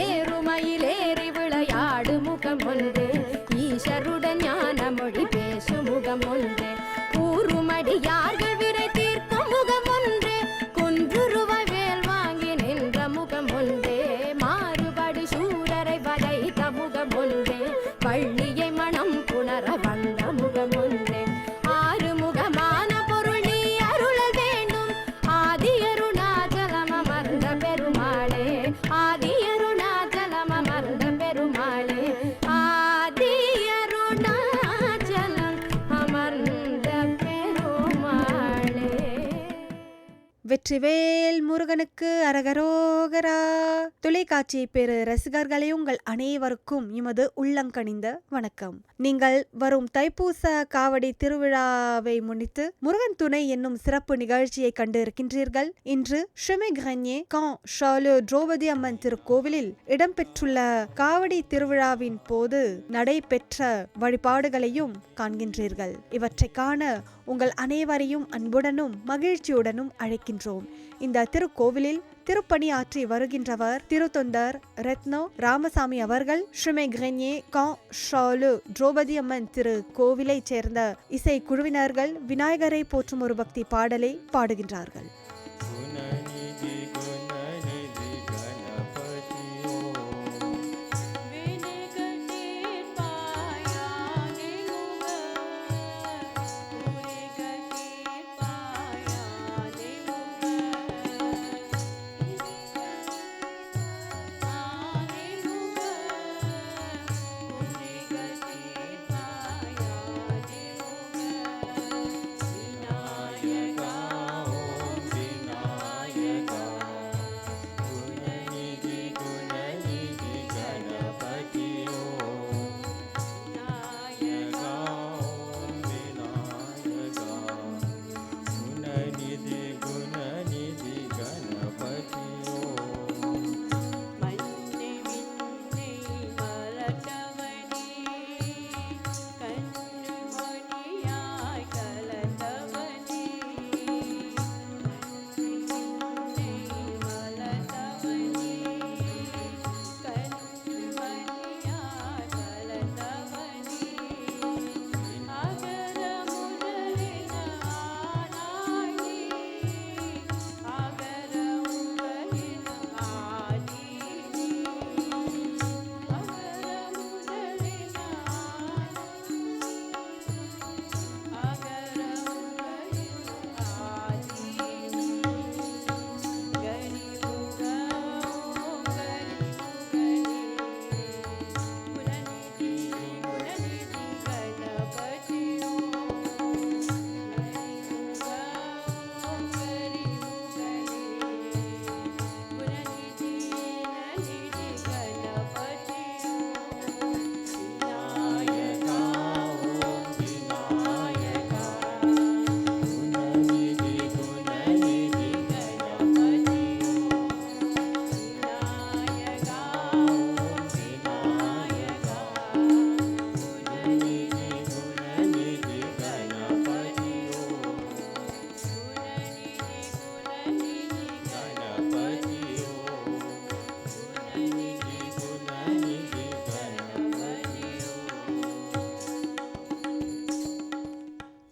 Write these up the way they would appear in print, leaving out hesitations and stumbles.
ஏறுமையிலேறி விளையாடு முகம் ஒன்று, ஈஷருடன் ஞான மொழி பேசு முகம் ஒன்று, ஊருமடியார்கள் விரை தீர்க்கும் முகம் ஒன்று, குன்றுருவாய் வேல் வாங்கி நின்ற முகம் ஒன்று, மாறுபடு சூரரை வதைத்த முகம் ஒன்று, வள்ளியை மனம் புணர வந்த முகம் ஒன்று, ஆறு முகமான பொருள் நீ அருளல் வேண்டும், ஆதியருணாச்சலம் அமர்ந்த பெருமாளே, ஆதியருணாச்சலம் அமர்ந்த பெருமாளே, ஆதியருணாச்சலம் அமர்ந்த பெருமாளே. வெற்றிவேல் முருகனுக்கு அரகரோகரா. தொலைக்காட்சி பெரு ரசிகர்களே, உங்கள் அனைவருக்கும் எமது உள்ளங்கனிந்த வணக்கம். நீங்கள் வரும் தைப்பூச காவடி திருவிழாவை முன்னிட்டு முருகன் துணை என்னும் சிறப்பு நிகழ்ச்சியை கண்டு இருக்கின்றீர்கள். இன்று Chemin Grenier Charlot Draupadi Amman திருக்கோவிலில் இடம்பெற்றுள்ள காவடி திருவிழாவின் போது நடைபெற்ற வழிபாடுகளையும் காண்கின்றீர்கள். இவற்றை காண உங்கள் அனைவரையும் அன்புடனும் மகிழ்ச்சியுடனும் அழைக்கின்றோம். இந்த திருக்கோவிலில் திருப்பணி ஆற்றி வருகின்றவர் திருத்தொண்டர் ரத்னோ ராமசாமி அவர்கள். Chemin Grenier Charlot Draupadi Amman திரு கோவிலை சேர்ந்த இசை குழுவினர்கள் விநாயகரை போற்றும் ஒரு பக்தி பாடலை பாடுகின்றார்கள்.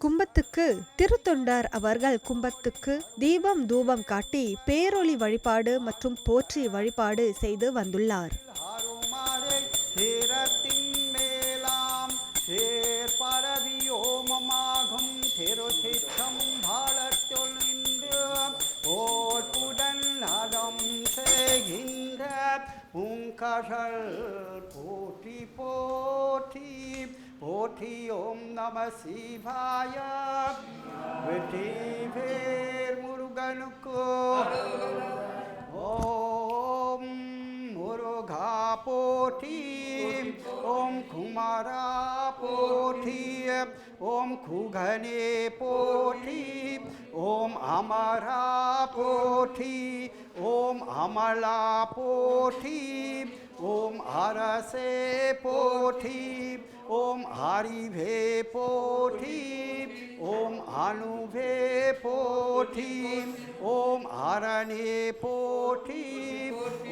கும்பத்துக்கு திருத்தொண்டர் அவர்கள் கும்பத்துக்கு தீபம் தூபம் காட்டி பேரொளி வழிபாடு மற்றும் போற்றி வழிபாடு செய்து வந்துள்ளார். போற்றி போற்றி போற்றி ஓம் நம சிவாய. வெற்றி வேல் முருகனுக்கு ஓம் முருகா போற்றி. ஓம் குமாரா போற்றி. ஓம் குகனே போற்றி. ஓம் அமரா போற்றி. ஓம் அமலா போற்றி. ஓம் அரசே போற்றி. ஓம் அறிவே போற்றி ஓம் அணுவே போற்றி ஓம் அரணே போற்றி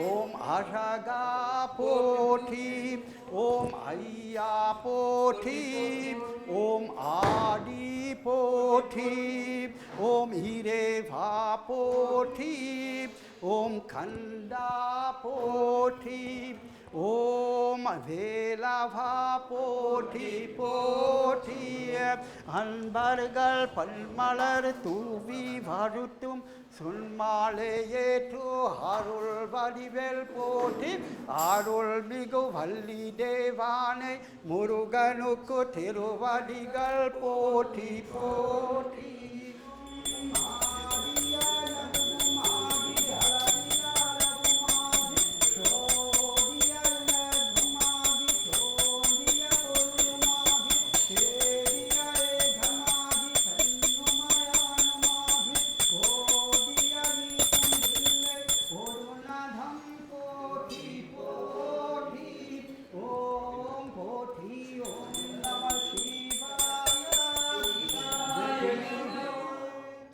ஓம் அழகா போற்றி ஓம் ஐயா போற்றி ஓம் ஆடி போற்றி ஓம் இறைவா போற்றி ஓம் கந்தா போற்றி ஓம் வேலவா போற்றி போற்றி அன்பர்கள் பல்மலர் தூவி வருத்தும் சுன்மாலை ஏற்று அருள் வடிவேல் போற்றி அருள் மிகு வள்ளி தேவானை முருகனுக்கு திருவடிகள் போற்றி போற்றி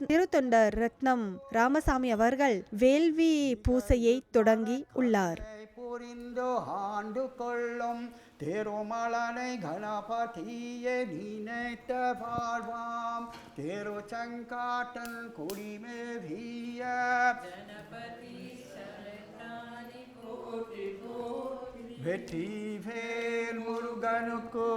திருத்தொண்டர் ரத்னம் ராமசாமி அவர்கள் வேள்வி பூசையை தொடங்கி உள்ளார். புரிந்து ஆண்டு கொள்ளும் திருமலனை கணபதியை நினைத்த வாழ்வாம் திருச்செங்காட்டன் குடிமேவிய வெற்றி வேல் முருகனுக்கு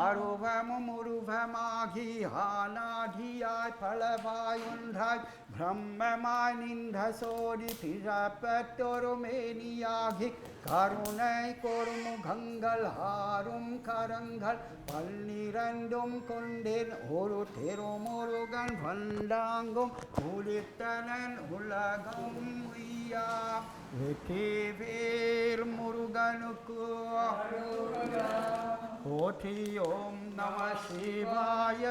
அருவமும் உருவமாகி ஆனாடியாய் பலவாய் ஒன்றாய் பிரம்மமாய் நின்ற சோதி பிறப்பத்தொரு மேனியாகி கருணை கொருமுகங்கள் ஆறும் கரங்கள் பன்னிரண்டும் கொண்டேன் ஒரு திருமுருகன் வந்தாங்கும் உளித்தனன் உலகம் உய்யா வெற்றி வேல் முருகனுக்கு போற்றி ஓம் நம சிவாய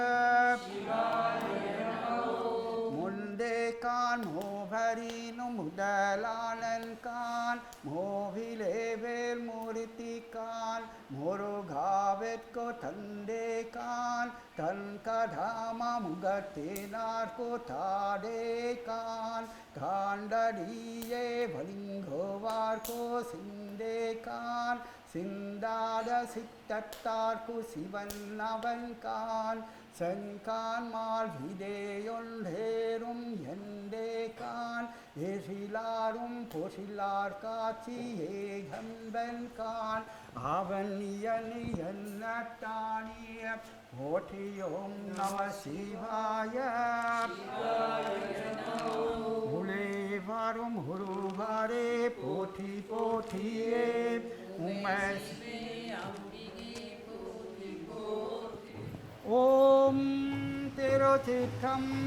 முந்தே கான் மோகரினும் முதலானன் கான் மோகிலே வேல் மூர்த்தி கான் முருகாவிற்கு தந்தே கான் தன் கதாம முகத்தினார்க்கு தாடே கான் காண்டடியே வலிங்கோவார்க்கோ சிந்தே கான் சிந்தாத சித்தத்தார்க்கு சிவன் அவன் கான் செங்கான் மால் விதேயொன்றேரும் எந்தே கான் ஏசிலாரும் பொசிலார் காட்சி ஏகம்பன் கான் அவன் என்னட்டானிய போற்றியோம் நம சிவாய உளே வரும் உருவாரே போற்றி போற்றியே உம்மை ஓம் திருச்சிற்றம்பலம்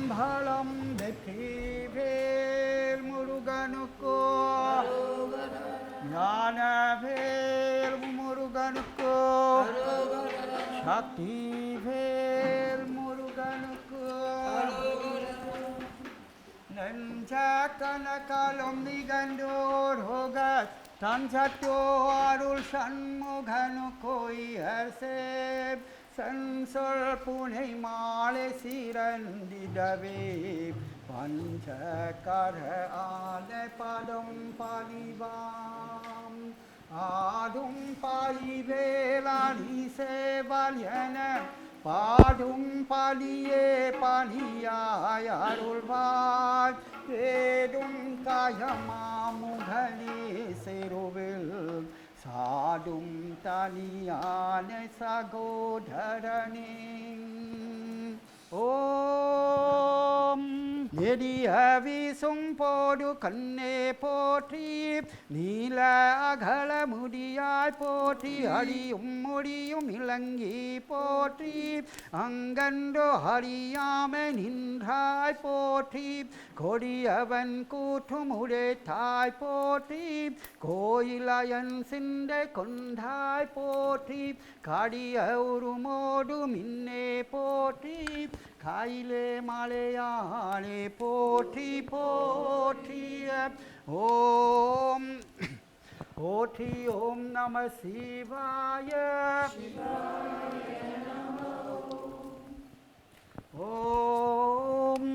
வெற்றி வேல் முருகனுக்கோ ஞானவேல் முருகனுக்கோ சக்தி வேல் முருகனுக்கோ நெஞ்ச கனகாலம் நிகண்டோர் ஹோக தன் சட்டோ அருள் சண்முகனுக்கோ இயர்சேப் சன்சொல் புனை மாலை சீரந்திடவே பஞ்சகர ஆலை பதம் பலிவாம் ஆடும் பலிவேலாடி சேவல் என பாடும் பலியே பலியாய் அருள்வாய் தேடும் காயமாமுகனே செருவில் சாடும் தனியான சகோதரனே ஓம் நெடிய வீசும் போடு கண்ணே போற்றி நீல அகல முடியாய் போற்றி அடியும் முடியும் இலங்கி போற்றி அங்கன்றோ அறியாம நின்றாய் போற்றி கொடியவன் கூற்றும் உடைத்தாய் போற்றி கோயிலயன் சிந்தை கொண்டாய் போற்றி கடிய உருமோடு மின்னே போற்றி காயிலே மலையாளே போற்றி போற்றிய ஓம் போற்றி போற்றி ஓம் நம சிவாய ஓம்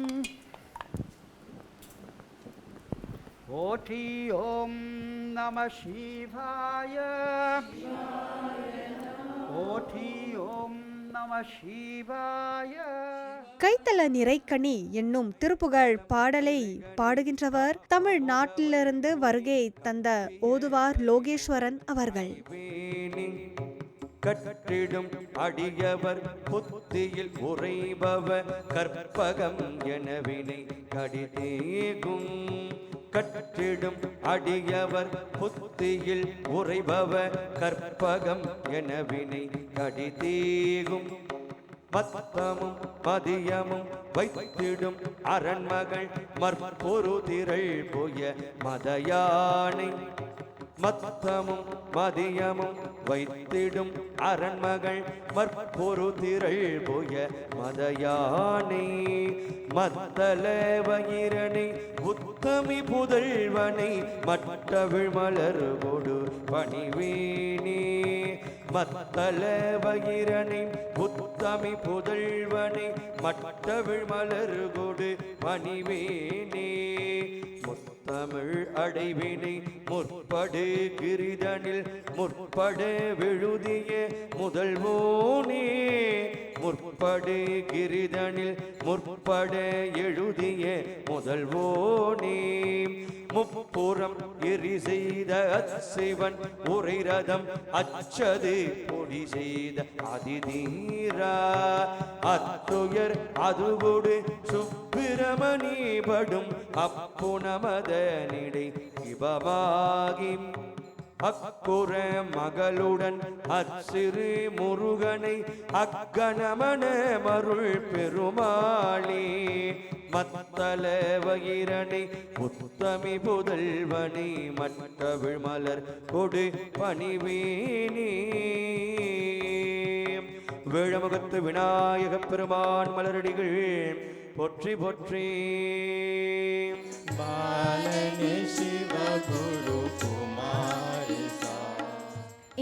போற்றி ஓம் நம சிவாய போற்றி ஓம் நம சிவாய. கைத்தல நிறைக்கணி என்னும் திருப்புகழ் பாடலை பாடுகின்றவர் தமிழ்நாட்டிலிருந்து வருகை தந்த ஓதுவார் லோகேஸ்வரன் அவர்கள். கற்றிடும் அடியவர் புத்தியில் உறைபவர் கற்பகம் எனவினை கடிதேகும். கற்றிடும் அடியவர் புத்தியில் உறைபவர் கற்பகம் எனவினை கடிதேகும். மத்தமும் மதியமும் வைத்திடும் அரண்மகள் மற்பொரு திரள் போய மதயானை. மத்தமும் மதியமும் வைத்திடும் அரண்மகள் மற்பொரு திரள் போய மதயானை. மத்தல வயிரனை உத்தமி புதல்வனை மற்றவிழ் மலர் கொடு பணிவேனே. மத்தல வயிரனை உத்தமி புதல்வனை மற்றவிழ் மலர் கொடு பணிவேனே. தமிழ் அடைவினை முற்படு கிரிதனில் முற்பட விழுதிய முதல்வோனே. முற்படு கிரிதனில் முற்பட எழுதிய முதல்வோனே. முப்புறம் எரி செய்த அச்சிவன் உரை ரதம் அச்சது பொடி செய்த அதிதீரா. அத்துயர் அதுகொடு சுப்பிரமணி படும் அப்புணமதனிடை இபமாகி. அக்குற மகளுடன் அச்சிறு முருகனை அக்கணமன மருள் பெருமாளே. மத்தல வயிரனை உத்தமி புதல்வனை மற்றவிழ் மலர் கொடு பணிவேனே. வேழமுகத்து விநாயக பெருமான் மலரடிகள் போற்றி போற்றி. பாலனே சிவ குரு குமாரிசா.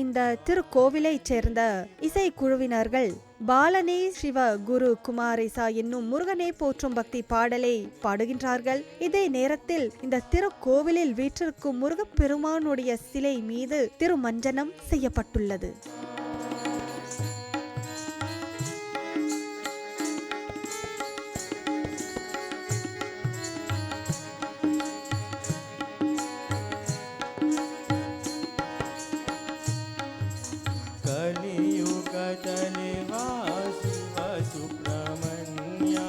இந்த திருக்கோவிலைச் சேர்ந்த இசைக்குழுவினர்கள் பாலனே சிவ குரு குமாரிசா என்னும் முருகனை போற்றும் பக்தி பாடலை பாடுகின்றார்கள். இதே நேரத்தில் இந்த திருக்கோவிலில் வீற்றிருக்கும் முருகப்பெருமானுடைய சிலை மீது திருமஞ்சனம் செய்யப்பட்டுள்ளது. கலியுகதலே வாசிவ சுப்பிரமணியா.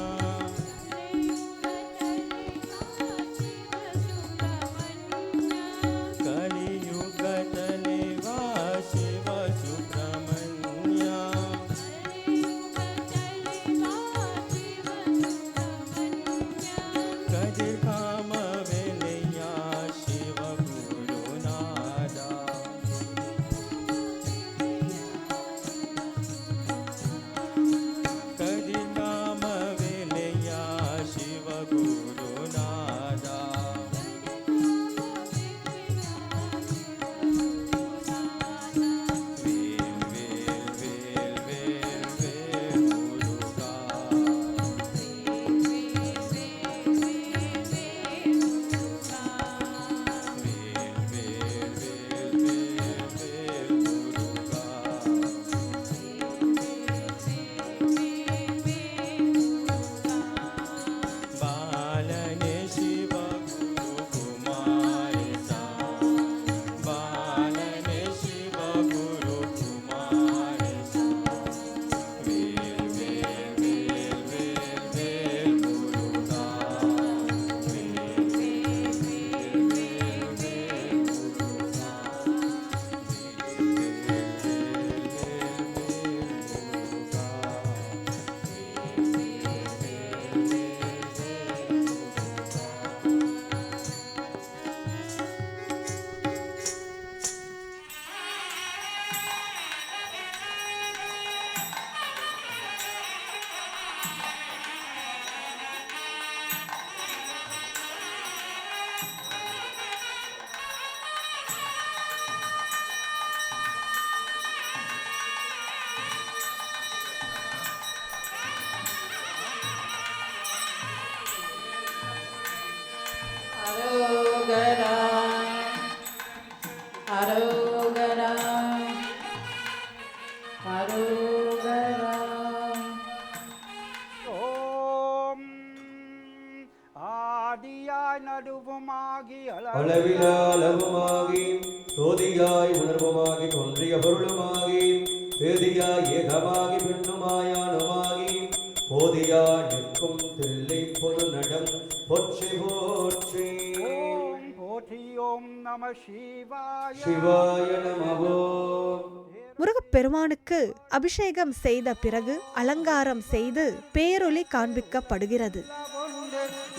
கலியுகதலே வாசிவ சுப்பிரமணியா. அரோகரா அரோகரா. ஓம் ஆதியாய் நடுவுமாகி அளவிலா அளவுமாகி சோதியாய் உணர்வுமாகி தோன்றிய பொருளுமாகி வேதியாய் ஏகமாகி பெண்ணுமாயானுமாகி போதியா நிற்கும் தில்லை பொது நடம் போற்றி போற்றி. ஓம் போற்றி. ஓம் நம சிவாய. சிவாய நமவோ. முருகப்பெருமானுக்கு அபிஷேகம் செய்த பிறகு அலங்காரம் செய்து பேரொளி காண்பிக்கப்படுகிறது.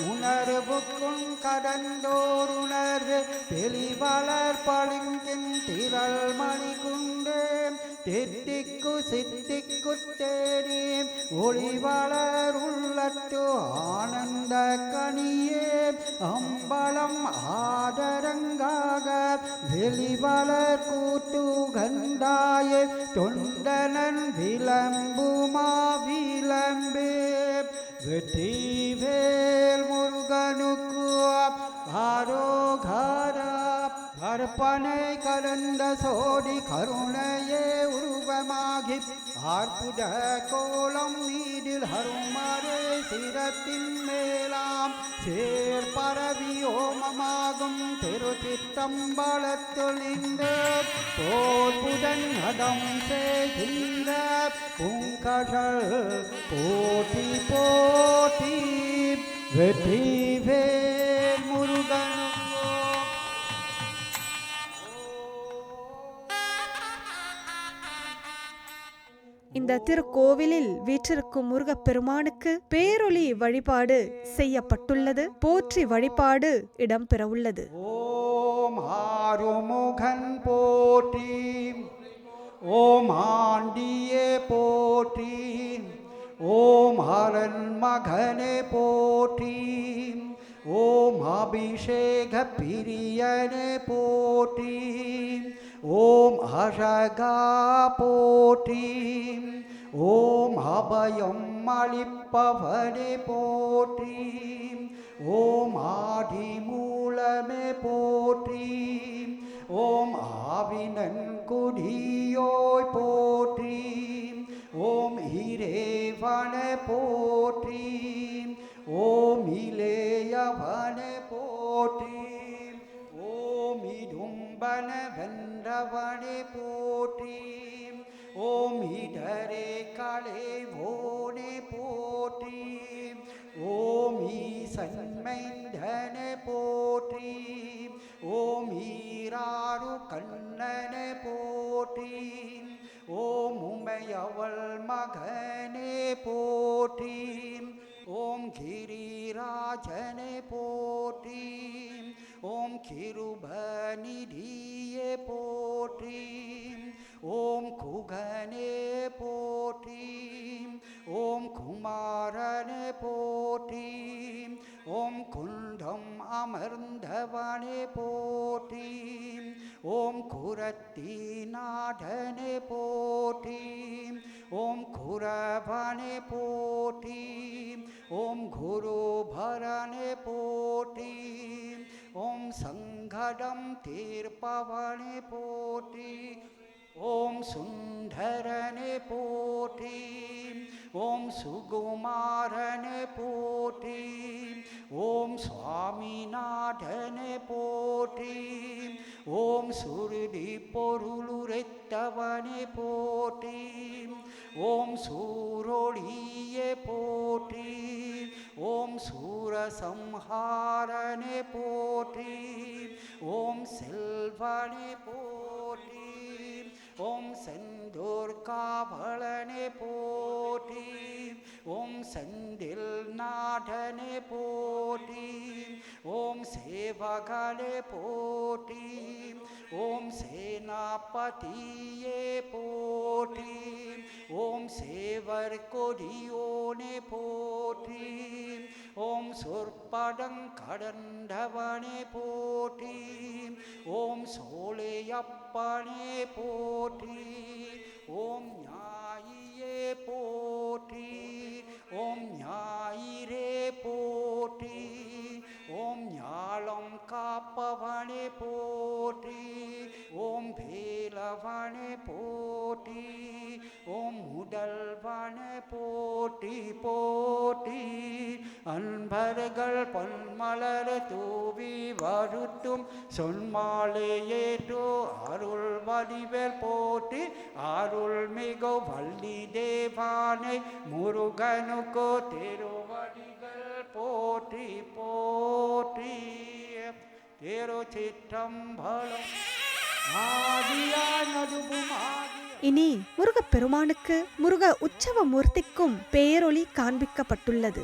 உணர்வுக்கும் கடந்தோர் உணர்வு தெளிவளர் பளிங்கின் திரள் மணி குண்டே தித்திக்கு சித்திக்கு தேடி ஒளிவளர் உள்ளத்து ஆனந்த கனியே அம்பலம் ஆதரங்காக வெளிவளர் கூட்டு கண்டாயே தொண்டனன் விளம்புமா விளம்பே. வெற்றிவேல் முருகனுக்கு ஆரோகரா. கற்பனை கலந்த சோடி கருணையே உருவமாகி அற்புத கோலம் மீதில் ஹருமரே சிரத்தின் மேலாம் சேர்பரவி ஓமமாகும் திருச்சிற்றம்பலத்துள் நின்று போர் புதன் அடம் செய்கின்ற பூங்கடல் போட்டி போட்டி. வெற்றிவேல் முருகன். இந்த திருக்கோவிலில் வீற்றிருக்கும் முருகப்பெருமானுக்கு பேரொளி வழிபாடு செய்யப்பட்டுள்ளது. போற்றி வழிபாடு இடம்பெறவுள்ளது. ஓம் ஆறுமுகன் போற்றி. ஓம் ஆண்டியே போற்றி. ஓம் அரண் மகனே போற்றி. ஓம் அபிஷேக பிரியனே போற்றி. ஓம் அழகா போற்றி. ஓம் அபயம் அளிப்பவனே போற்றி. ஓம் ஆதி மூலமே போற்றி. ஓம் ஆவினன் குடியோய் போற்றி. ஓம் இறைவனே போற்றி. ஓம் இளையவனே போற்றி. ஓம் இடும்பன வென்றவனே போற்றி. ஓம் இடரே களைவோனே போற்றி. ஓம் ஈசன்மைந்தனே போற்றி. ஓம் ஈராறு கண்ணனே போற்றி. ஓம் உமையவள் மகனே போற்றி. ஓம் கிரிராஜனே போற்றி. ஓம் கிருபநிதியே போற்றி. ஓம் குகனே போற்றி. ஓம் குமாரனே போற்றி. ஓம் குண்டம் அமர்ந்தவனே போற்றி. ஓம் குரத்தி நாடனே போற்றி. ஓம் குரவனே போற்றி. ஓம் குருபரனே போற்றி. ஓம் சங்கடம் தீர்ப்பவனே போற்றி. ஓம் சுந்தரனே போற்றி. ஓம் சுகுமாரனே போற்றி. ஓம் சுவாமிநாதனே போற்றி. ஓம் சுருதி பொருளுரைத்தவனே போற்றி. ஓம் சூரொளியே போற்றி. ஓம் சூரசம்ஹாரனே போற்றி. ஓம் செல்வனே போற்றி. ஓம் செந்தூர் காவலனே போற்றி. ஓம் செந்தில் நாடனே போற்றி. ஓம் சேவகனே போற்றி. ஓம் சேனாபதியே போற்றி. ஓம் சேவர் கொடியோனே போற்றி. ஓம் சொற்படம் கடந்தவனே போற்றி. ஓம் சோலையப்பனே போற்றி. ஓம் ஞாயியே போற்றி. ஓம் ஞாயிறே போற்றி. ஓம் ஞாலம் காப்பவனே போற்றி. ஓம் வேலவனே போற்றி, ஓம் முதல்வனே போற்றி போற்றி. அன்பர்கள் பொன்மலர் தூவி வருத்தும் சொன்மாலையேற்றோ அருள் வடிவேல் போற்றி. அருள் மிகு வள்ளி தேவானை முருகனுக்கோ திருவடிகள் போற்றி போற்றி. திருச்சிற்றம்பலம். ஆதியானதுவும் இனி முருகப் பெருமானுக்கு முருக உற்சவ மூர்த்திக்கும் பேரொளி காண்பிக்கப்பட்டுள்ளது.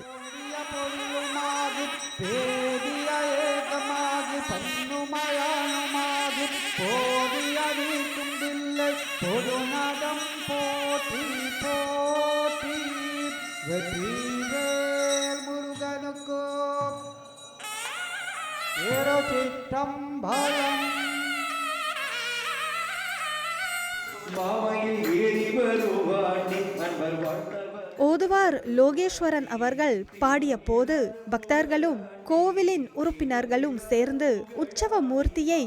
பொருளுமாகி பேதிய ஏகமாகி பன்னுமயானுமாகி போதியடிக்கும் பிள்ளை பொதுநடம் போற்றி போற்றி. வெற்றிவேல் முருகனுக்கோ திருச்சிற்றம்பலம். மாமையில் ஏறி வருவாண்டி அன்பர் வாழ்ந்தவர். ஓதுவார் லோகேஸ்வரன் அவர்கள் பாடிய போது பக்தர்களும் கோவிலின் உறுப்பினர்களும் சேர்ந்து உற்சவ மூர்த்தியை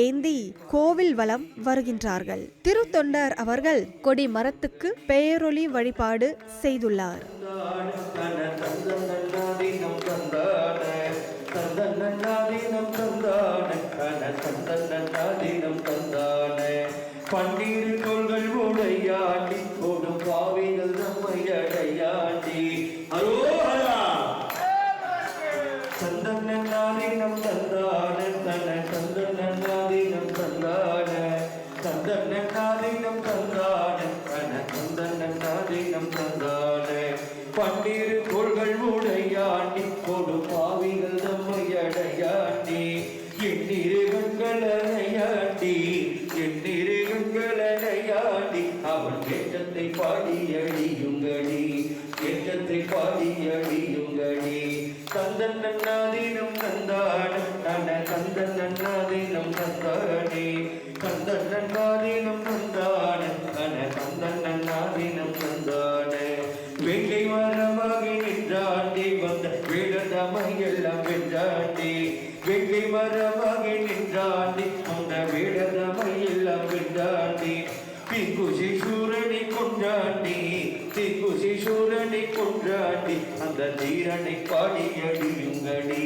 ஏந்தி கோவில் வலம் வருகின்றார்கள். திருத்தொண்டர் அவர்கள் கொடி மரத்துக்கு பேரொளி வழிபாடு செய்துள்ளார். பன்னீர் கொள்கள் உடையாண்டி கொடும் பாவிகள் நம்மை அடையாண்டி. அரோஹரா சந்தன் நன்னாதீனம் தந்தான தன சந்தன் நன்னாதீனம் தந்தான சந்தன் நன்னாதீனம் தந்தான தன சந்தன் நன்னாதீனம் தந்தான. பன்னீர் கொள்கள் உடையாண்டி கொடும் பாவிகள் நம்மை அடையாண்டி. எண்ணீர் கண்களனையாண்டி எண்ணீர் கண்களனையாண்டி. அவன் ஏற்றத்தை பாடி அழியுங்கடி ஏற்றத்தை பாடி அழியுங்கடி. தந்தன் நன்னாதீனம் தந்தான தன தந்தன் நன்னாதீனம் தந்தானே தந்தன் நன்னாதீனம் தந்தான தன தந்தன் நன்னாதீனம் தந்தானே. வெங்கை மரமாகி நின்றாண்டி வந்த வேடதமையெல்லாம் வென்றாண்டி. வெங்கை மரமாகி நின்றாண்டி அந்த வேடதமையெல்லாம் வென்றாண்டி. தீக்குசி சூரனை கொண்டாண்டி தீக்குசி சூரனை கொண்டாண்டி. அந்த தீரனை பாடி அடியுங்கடி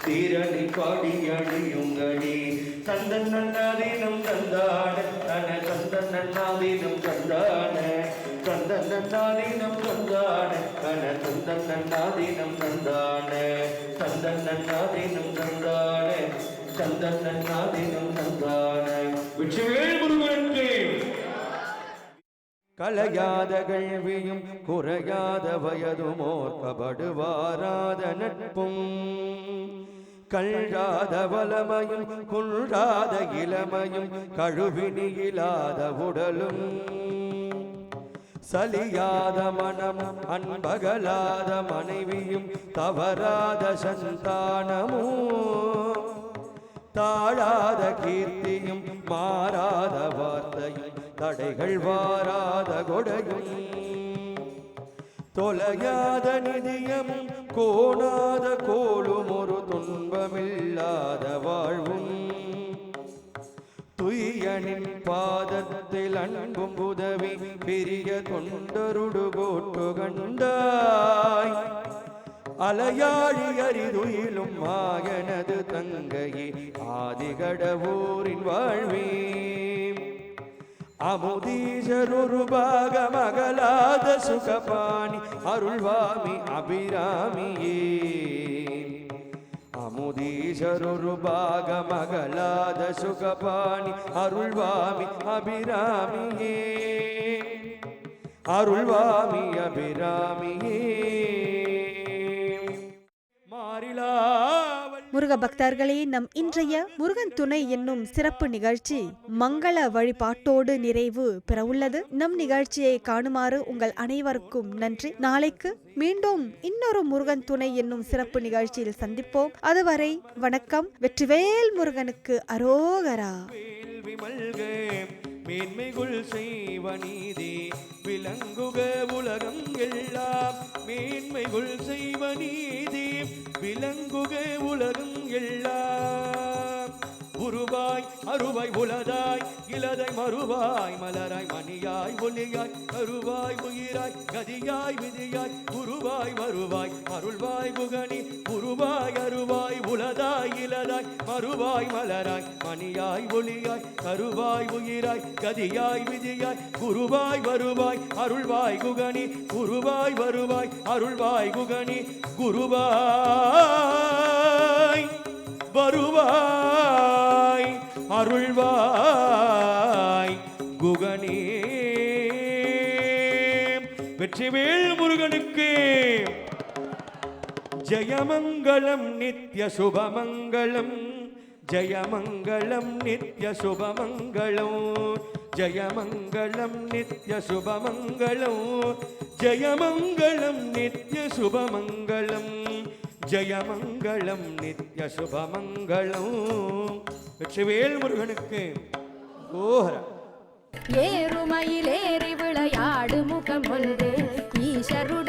தீரனை பாடி அடியுங்கடி. தந்தன் நன்னாதீனம் தந்தான தன தந்தன் நன்னாதீனம் தந்தான தந்தன் நன்னாதீனம் தந்தான தன தந்தன் நன்னாதீனம் தந்தான தந்தன் நன்னாதீனம் தந்தான தந்தன் நன்னாதீனம் தந்தான. வெற்றிவேல் முருகனுக்கு. கலையாத கல்வியும் குறையாத வயதுமோர் கபடுவாராத நட்பும் கல்றாத வலமையும் குன்றாத இளமையும் கழுவினியிலாத உடலும் சலியாத மனமும் அன்பகலாத மனைவியும் தவறாத சந்தானமும் தாழாத கீர்த்தியும் மாறாத வார்த்தையும் தடைகள் வாராத கொடையும் தொலையாத நிதியமும் கோணாத கோலும் ஒரு துன்பமில்லாத வாழ்வும் துய்யனின் பாதத்தில் அன்பும் உதவி பெரிய தொண்டருடு போட்டு கண்டாய் அலையாழி அரிதுயிலும் மாயனது தங்கையே ஆதிகடவூரின் வாழ்வே அமுதீசரொரு பாகமகலாத சுகபாணி அருள்வாமி அபிராமியே அமுதீசரொரு பாகமகலாத சுகபாணி அருள்வாமி அபிராமியே அருள்வாமி அபிராமியே. முருக பக்தர்களே, நம் இன்றைய முருகன் துணை என்னும் சிறப்பு நிகழ்ச்சி மங்கள வழிபாட்டோடு நிறைவு பெறவுள்ளது. நம் நிகழ்ச்சியை காணுமாறு உங்கள் அனைவருக்கும் நன்றி. நாளைக்கு மீண்டும் இன்னொரு முருகன் துணை என்னும் சிறப்பு நிகழ்ச்சியில் சந்திப்போம். அதுவரை வணக்கம். வெற்றிவேல் முருகனுக்கு அரோகரா. மேன்மைகுள் செய்வநீதி விளங்குக உலகம் எல்லாம் மேன்மைகுள் செய்வநீதி விளங்குக உலகம் எல்லாம் உருவாய் அருவாய் உலதாய் இலதை மறுவாய் மலராய் மணியாய் ஒளியாய் கருவாய் உயிராய் கதியாய் விதியாய் உருவாய் வருவாய் அருள்வாய் குகனி உருவாய் அருவாய் உலதாய் இலதாய் மறுவாய் மலராய் மணியாய் ஒளியாய் கருவாய் உயிராய் கதியாய் விதியாய் குருவாய் வருவாய் அருள்வாய் குகனி குருவாய் வருவாய் அருள்வாய் குகனி குருவாய் வருவாய் அருள்வாய் குகனே. வெற்றிவேல் முருகனுக்கு ஜெயமங்கலம் நித்ய சுபமங்கலம் ஜெயமங்கலம் நித்ய சுபமங்கலம் ஜெயமங்கலம் நித்ய சுபமங்கலம் ஜெயமங்கலம் நித்ய சுபமங்கலம் ஜெயமங்கலம் நித்ய சுபமங்கலம். வெற்றிவேல் முருகனுக்கு ஓஹரா. ஏறுமயிலேறி விளையாடு முகம் ஒன்று ஈஸ்வருடன்